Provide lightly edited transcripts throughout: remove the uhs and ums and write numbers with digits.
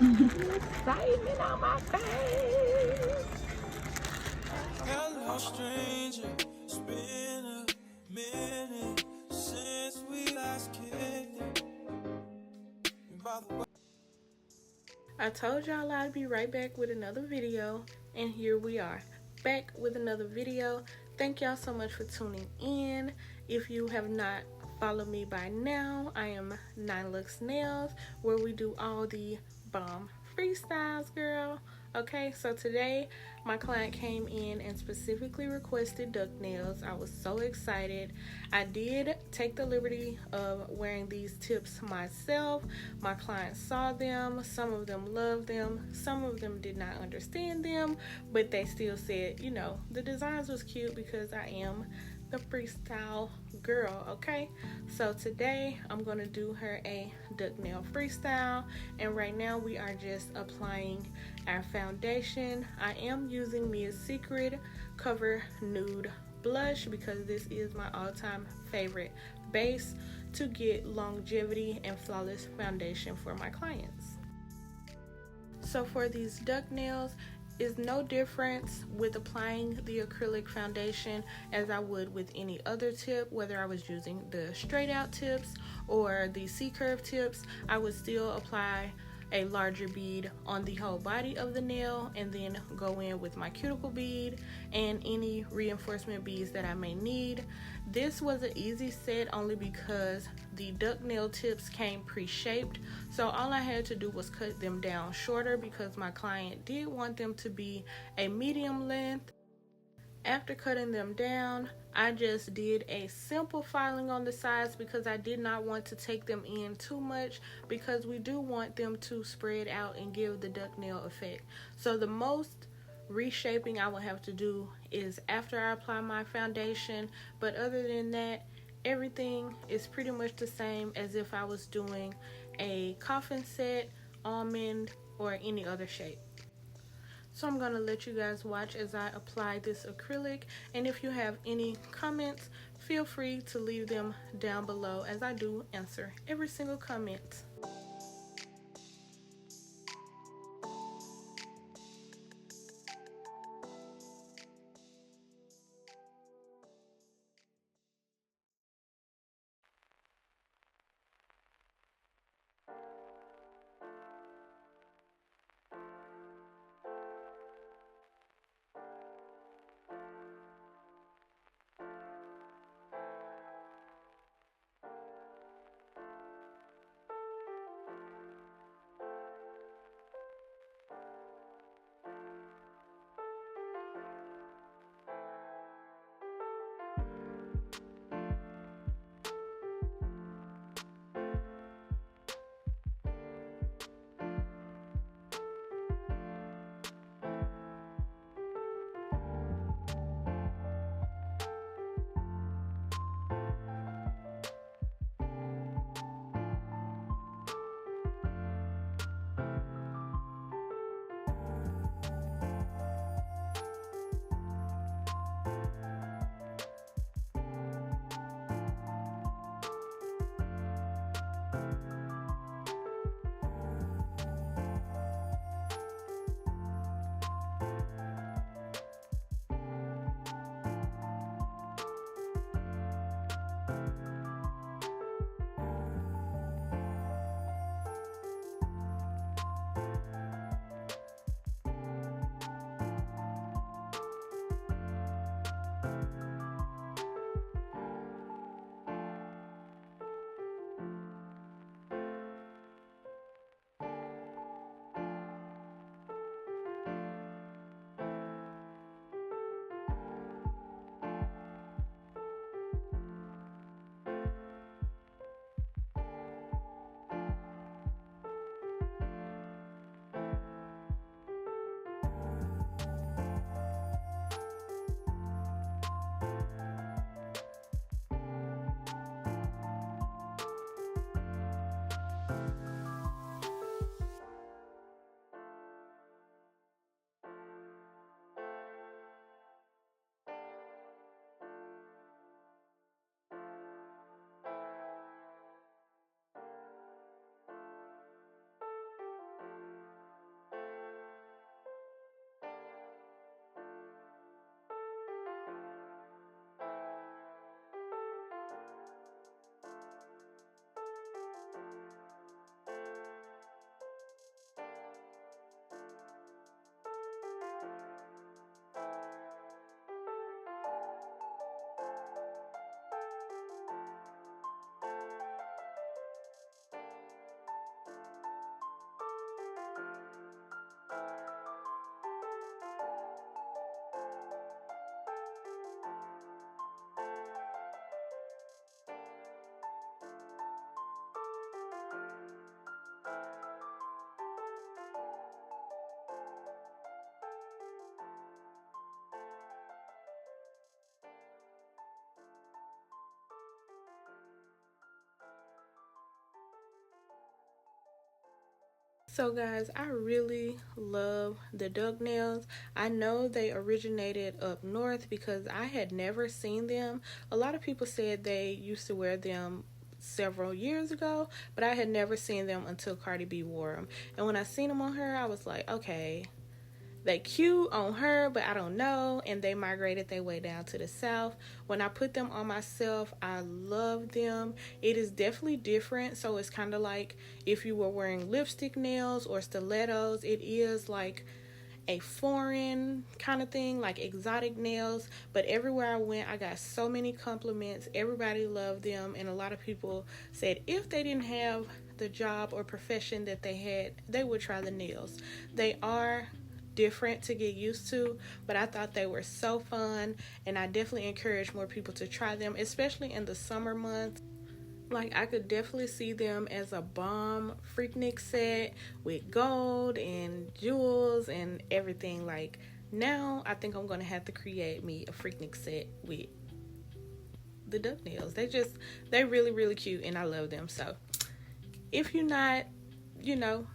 Excitement on my face. Hello, stranger. It's been a minute since we last kicked it. By the way, I told y'all I'd be right back with another video, and here we are, back with another video. Thank y'all so much for tuning in. If you have not followed me by now, I am 9Luxe Nails, where we do all the bomb freestyles, girl. Okay, so today my client came in and specifically requested duck nails. I was so excited. I did take the liberty of wearing these tips myself. My client saw them. Some of them loved them. Some of them did not understand them, but they still said, you know, the designs was cute because I am the freestyle girl. Okay, so today I'm gonna do her a duck nail freestyle, and right now we are just applying our foundation. I am using Mia's Secret Cover Nude blush because this is my all-time favorite base to get longevity and flawless foundation for my clients. So for these duck nails, is no difference with applying the acrylic foundation as I would with any other tip. Whether I was using the straight out tips or the C-curve tips, I would still apply a larger bead on the whole body of the nail and then go in with my cuticle bead and any reinforcement beads that I may need. This was an easy set only because the duck nail tips came pre-shaped, so all I had to do was cut them down shorter because my client did want them to be a medium length. After cutting them down, I just did a simple filing on the sides because I did not want to take them in too much because we do want them to spread out and give the duck nail effect. So the most reshaping I will have to do is after I apply my foundation, but other than that, everything is pretty much the same as if I was doing a coffin set, almond, or any other shape. So I'm going to let you guys watch as I apply this acrylic, and if you have any comments, feel free to leave them down below as I do answer every single comment. So guys, I really love the duck nails. I know they originated up north because I had never seen them. A lot of people said they used to wear them several years ago, but I had never seen them until Cardi B wore them. And when I seen them on her, I was like, okay, they cute on her, but I don't know. And they migrated their way down to the south. When I put them on myself, I love them. It is definitely different. So it's kind of like if you were wearing lipstick nails or stilettos. It is like a foreign kind of thing, like exotic nails. But everywhere I went, I got so many compliments. Everybody loved them. And a lot of people said if they didn't have the job or profession that they had, they would try the nails. They are different to get used to, but I thought they were so fun, and I definitely encourage more people to try them, especially in the summer months. Like, I could definitely see them as a bomb Freaknik set with gold and jewels and everything. Like, now I think I'm gonna have to create me a Freaknik set with the duck nails. They really cute, and I love them. So if you're not, you know,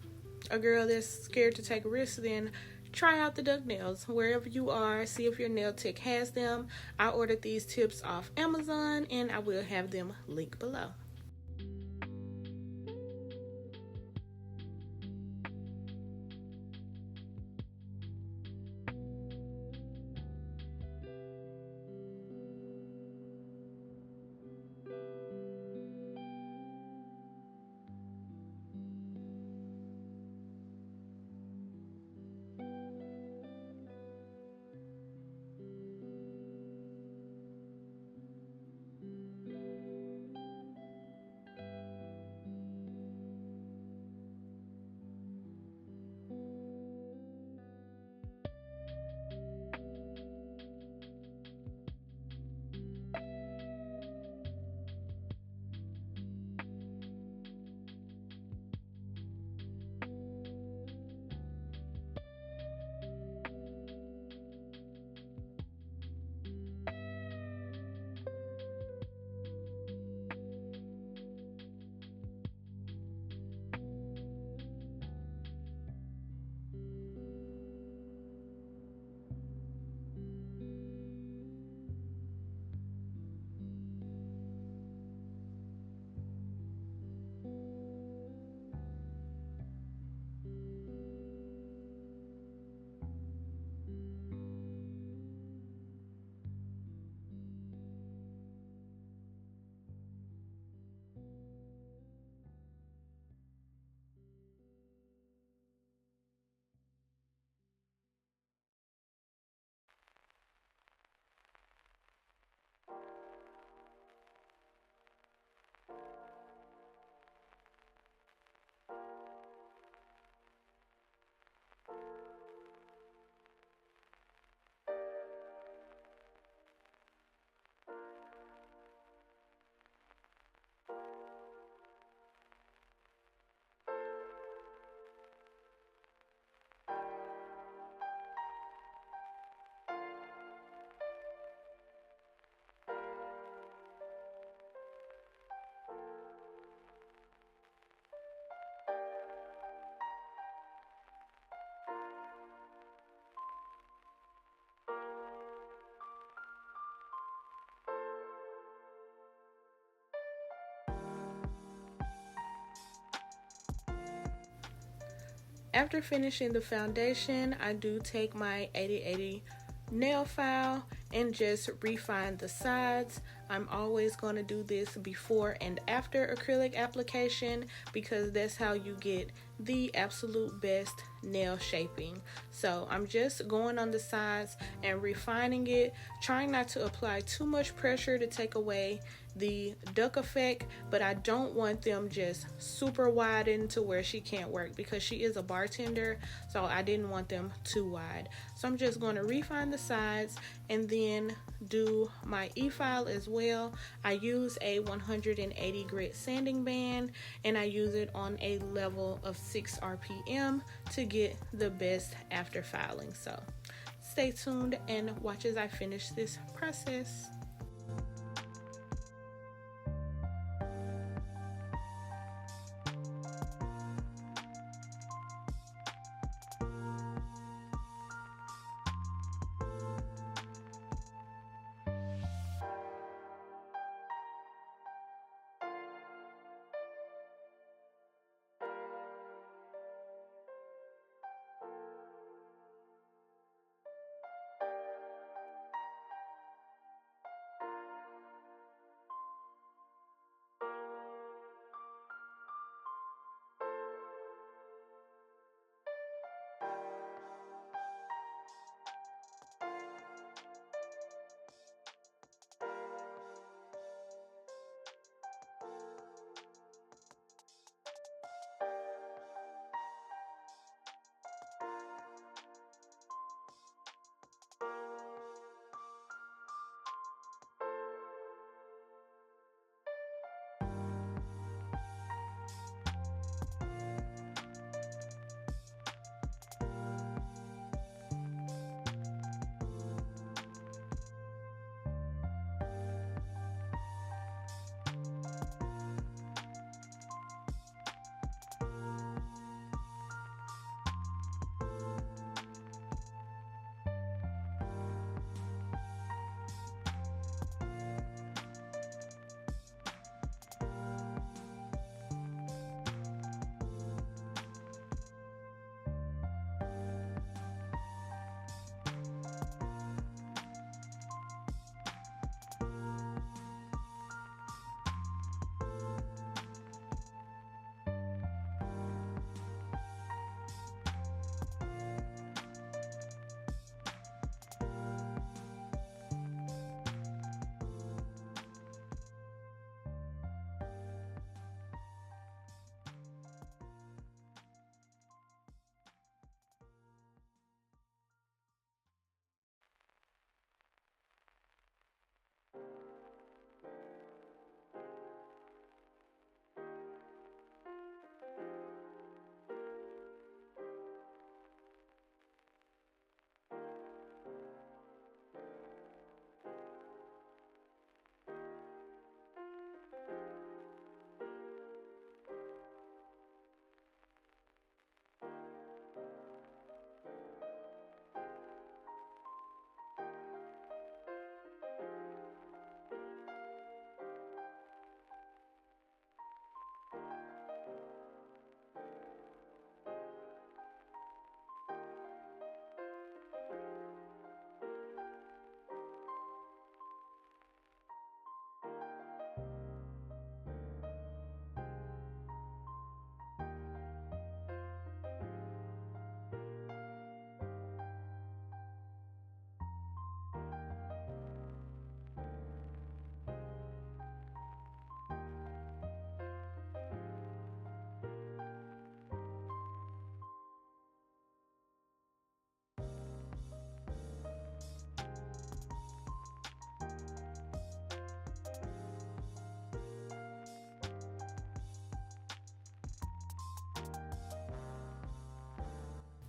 a girl that's scared to take a risk, then try out the duck nails wherever you are. See if your nail tech has them. I ordered these tips off Amazon, and I will have them linked below. After finishing the foundation, I do take my 8080 nail file and just refine the sides. I'm always going to do this before and after acrylic application because that's how you get the absolute best nail shaping. So I'm just going on the sides and refining it, trying not to apply too much pressure to take away the duck effect, but I don't want them just super widened to where she can't work because she is a bartender, so I didn't want them too wide. So I'm just going to refine the sides and then do my e-file as well. I use a 180 grit sanding band and I use it on a level of 6 RPM to get the best after filing. So stay tuned and watch as I finish this process.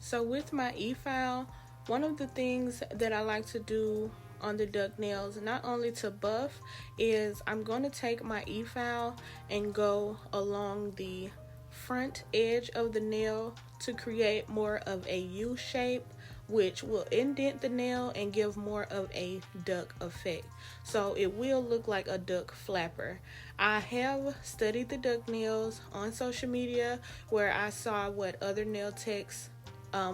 So with my e-file, one of the things that I like to do on the duck nails, not only to buff, is I'm going to take my e-file and go along the front edge of the nail to create more of a U shape, which will indent the nail and give more of a duck effect. So it will look like a duck flapper. I have studied the duck nails on social media where I saw what other nail techs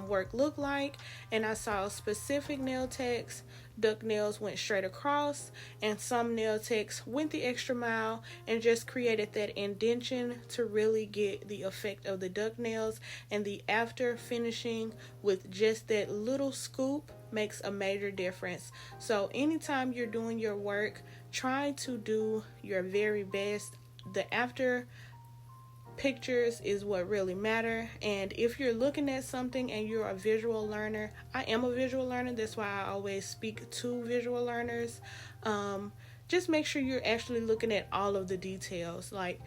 work look like, and I saw specific nail techs duck nails went straight across, and some nail techs went the extra mile and just created that indentation to really get the effect of the duck nails, and the after finishing with just that little scoop makes a major difference. So anytime you're doing your work, try to do your very best. The after pictures is what really matter. And if you're looking at something and you're a visual learner, I am a visual learner, that's why I always speak to visual learners. Just make sure you're actually looking at all of the details. Like,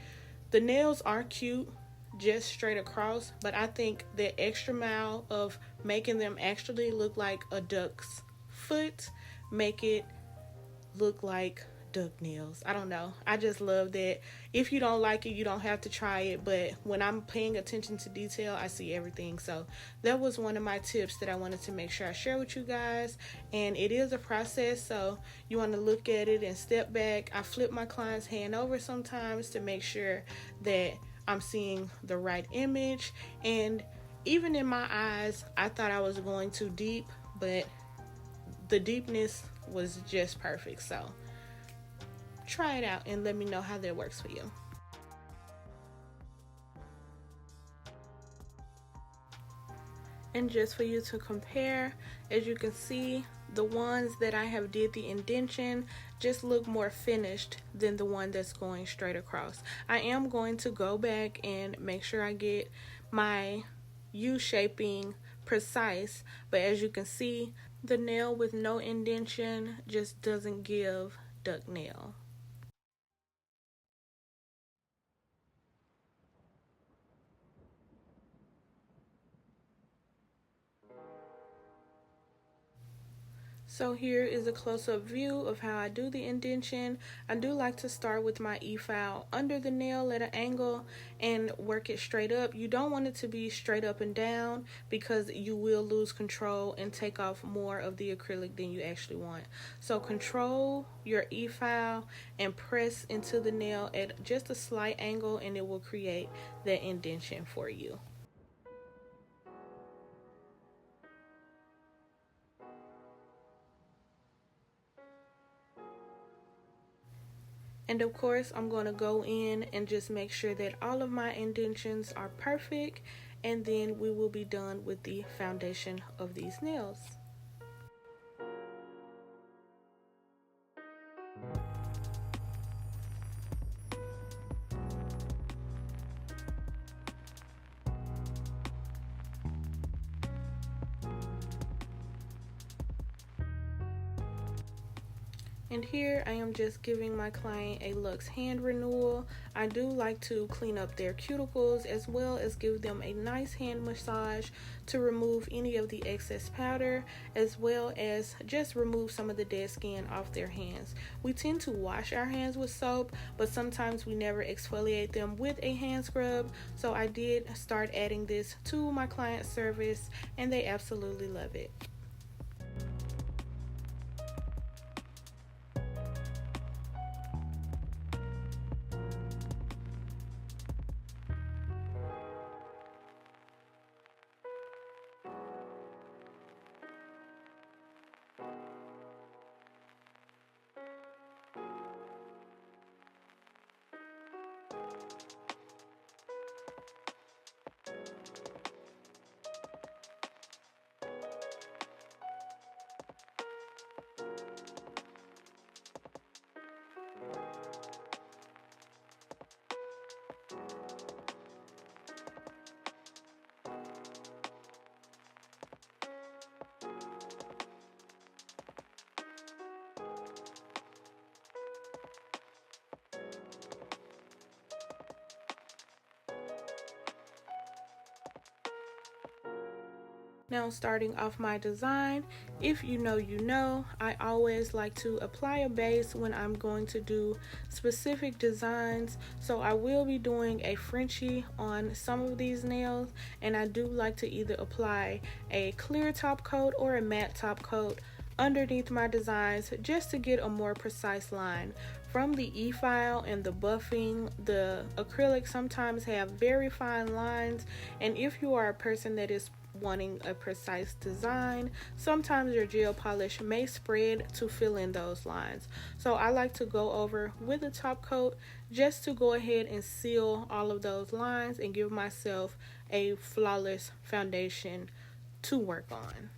the nails are cute just straight across, but I think the extra mile of making them actually look like a duck's foot make it look like duck nails. I don't know. I just love that. If you don't like it, you don't have to try it. But when I'm paying attention to detail, I see everything. So that was one of my tips that I wanted to make sure I share with you guys. And it is a process, so you want to look at it and step back. I flip my client's hand over sometimes to make sure that I'm seeing the right image. And even in my eyes, I thought I was going too deep, but the deepness was just perfect. So try it out and let me know how that works for you. And just for you to compare, as you can see, the ones that I have did the indentation just look more finished than the one that's going straight across. I am going to go back and make sure I get my U shaping precise, but as you can see, the nail with no indentation just doesn't give duck nail. So here is a close-up view of how I do the indentation. I do like to start with my e-file under the nail at an angle and work it straight up. You don't want it to be straight up and down because you will lose control and take off more of the acrylic than you actually want. So control your e-file and press into the nail at just a slight angle, and it will create that indentation for you. And of course, I'm going to go in and just make sure that all of my indentions are perfect, and then we will be done with the foundation of these nails. And here I am just giving my client a Luxe hand renewal. I do like to clean up their cuticles as well as give them a nice hand massage to remove any of the excess powder, as well as just remove some of the dead skin off their hands. We tend to wash our hands with soap, but sometimes we never exfoliate them with a hand scrub. So I did start adding this to my client service, and they absolutely love it. Now, starting off my design, if you know, you know, I always like to apply a base when I'm going to do specific designs. So I will be doing a Frenchie on some of these nails, and I do like to either apply a clear top coat or a matte top coat underneath my designs just to get a more precise line. From the e-file and the buffing, the acrylic sometimes have very fine lines, and if you are a person that is wanting a precise design, sometimes your gel polish may spread to fill in those lines. So I like to go over with a top coat just to go ahead and seal all of those lines and give myself a flawless foundation to work on.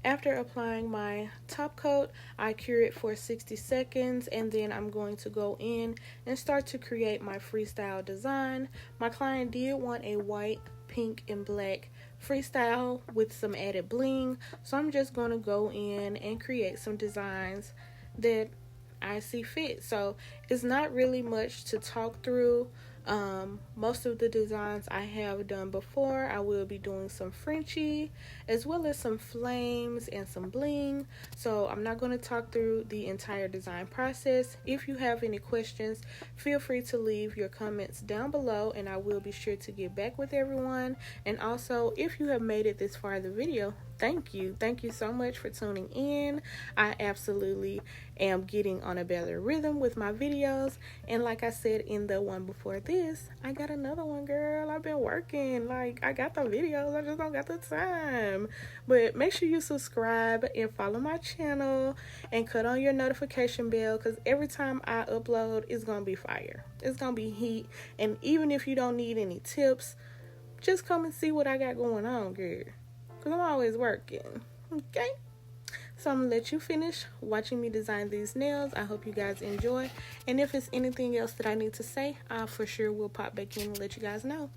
After applying my top coat, I cure it for 60 seconds, and then I'm going to go in and start to create my freestyle design. My client did want a white, pink, and black freestyle with some added bling, so I'm just going to go in and create some designs that I see fit. So it's not really much to talk through. Most of the designs I have done before. I will be doing some Frenchie as well as some flames and some bling. So I'm not going to talk through the entire design process. If you have any questions, feel free to leave your comments down below and I will be sure to get back with everyone. And also, if you have made it this far in the video, thank you. Thank you so much for tuning in. I absolutely am getting on a better rhythm with my videos. And like I said in the one before this, I got another one, girl. I've been working. Like, I got the videos. I just don't got the time. But make sure you subscribe and follow my channel and cut on your notification bell because every time I upload, it's going to be fire. It's going to be heat. And even if you don't need any tips, just come and see what I got going on, girl. Because I'm always working. Okay? So I'm going to let you finish watching me design these nails. I hope you guys enjoy. And if it's anything else that I need to say, I for sure will pop back in and let you guys know.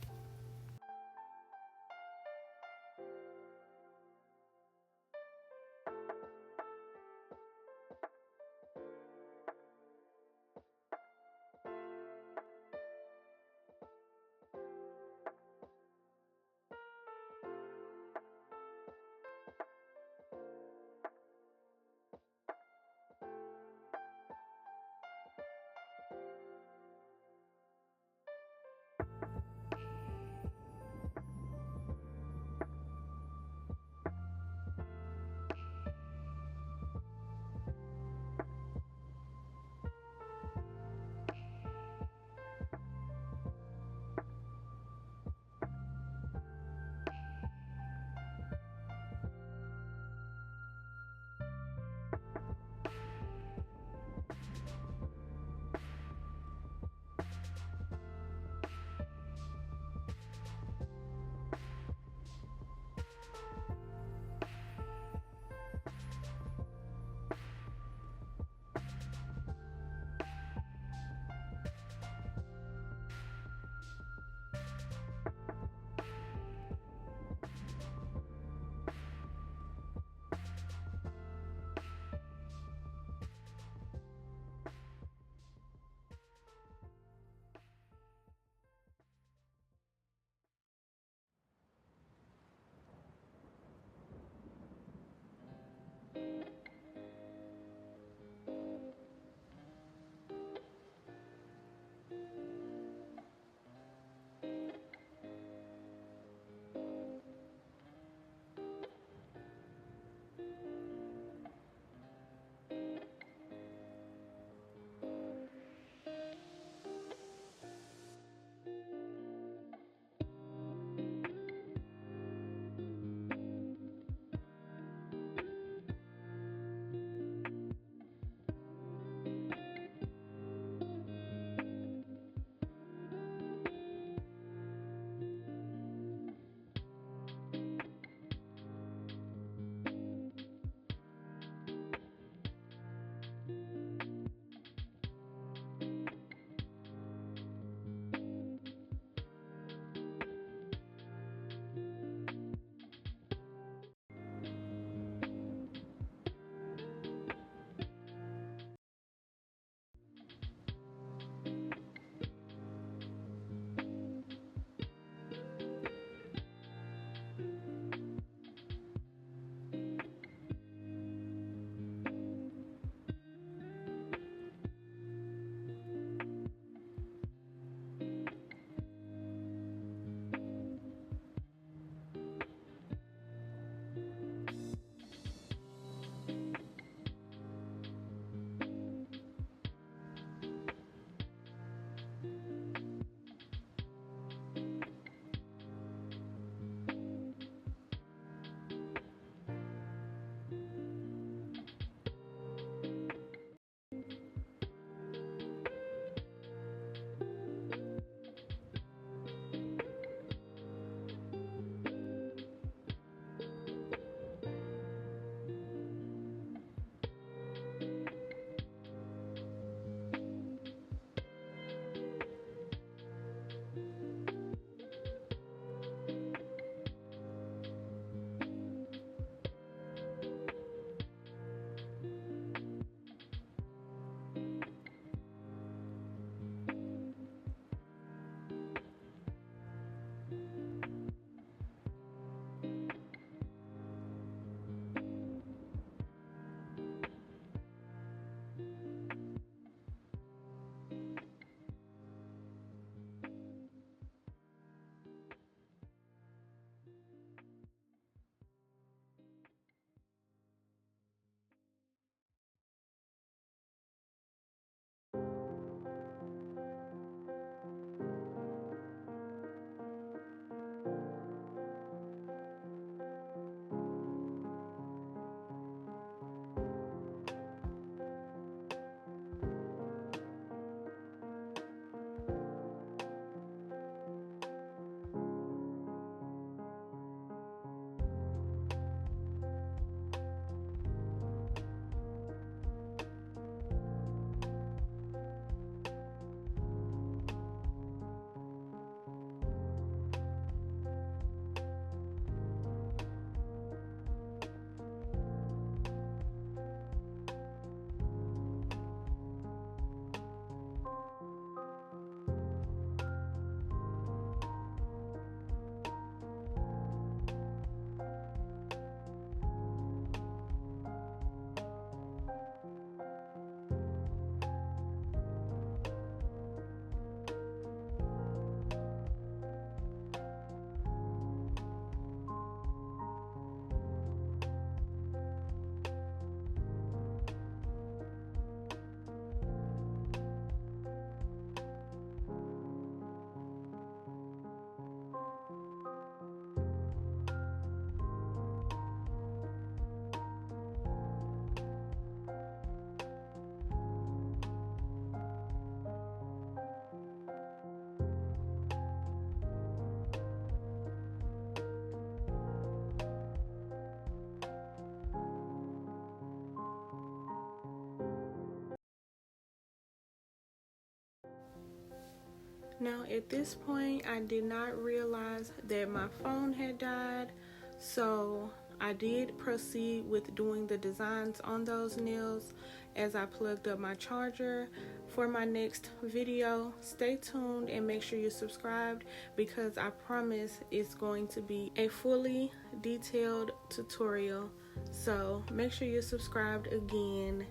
Now at this point, I did not realize that my phone had died, so I did proceed with doing the designs on those nails as I plugged up my charger. For my next video, stay tuned and make sure you're subscribed, because I promise it's going to be a fully detailed tutorial. So make sure you're subscribed again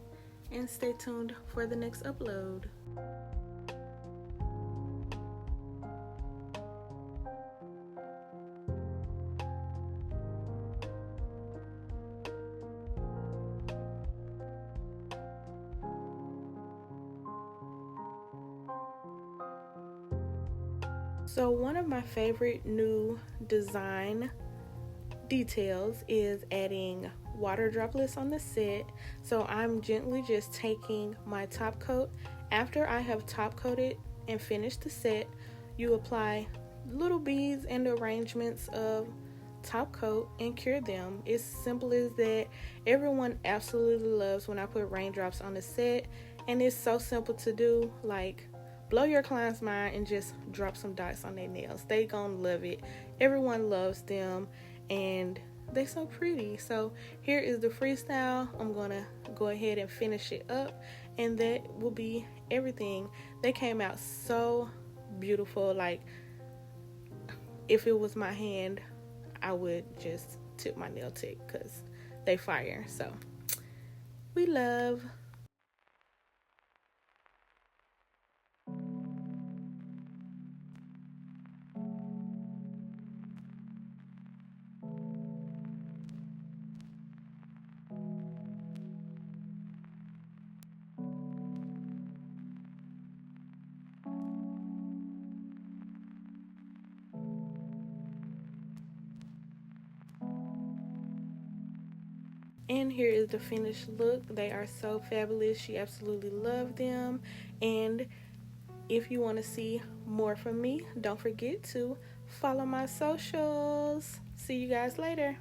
and stay tuned for the next upload. So one of my favorite new design details is adding water droplets on the set. So I'm gently just taking my top coat. After I have top coated and finished the set, you apply little beads and arrangements of top coat and cure them. It's simple as that. Everyone absolutely loves when I put raindrops on the set, and it's so simple to do. Like, blow your client's mind and just drop some dots on their nails. They gonna love it. Everyone loves them and they're so pretty. So here is the freestyle. I'm gonna go ahead and finish it up, and that will be everything. They came out so beautiful. Like, if it was my hand, I would just tip my nail tip because they fire. So we love. And here is the finished look. They are so fabulous. She absolutely loved them. And if you want to see more from me, don't forget to follow my socials. See you guys later.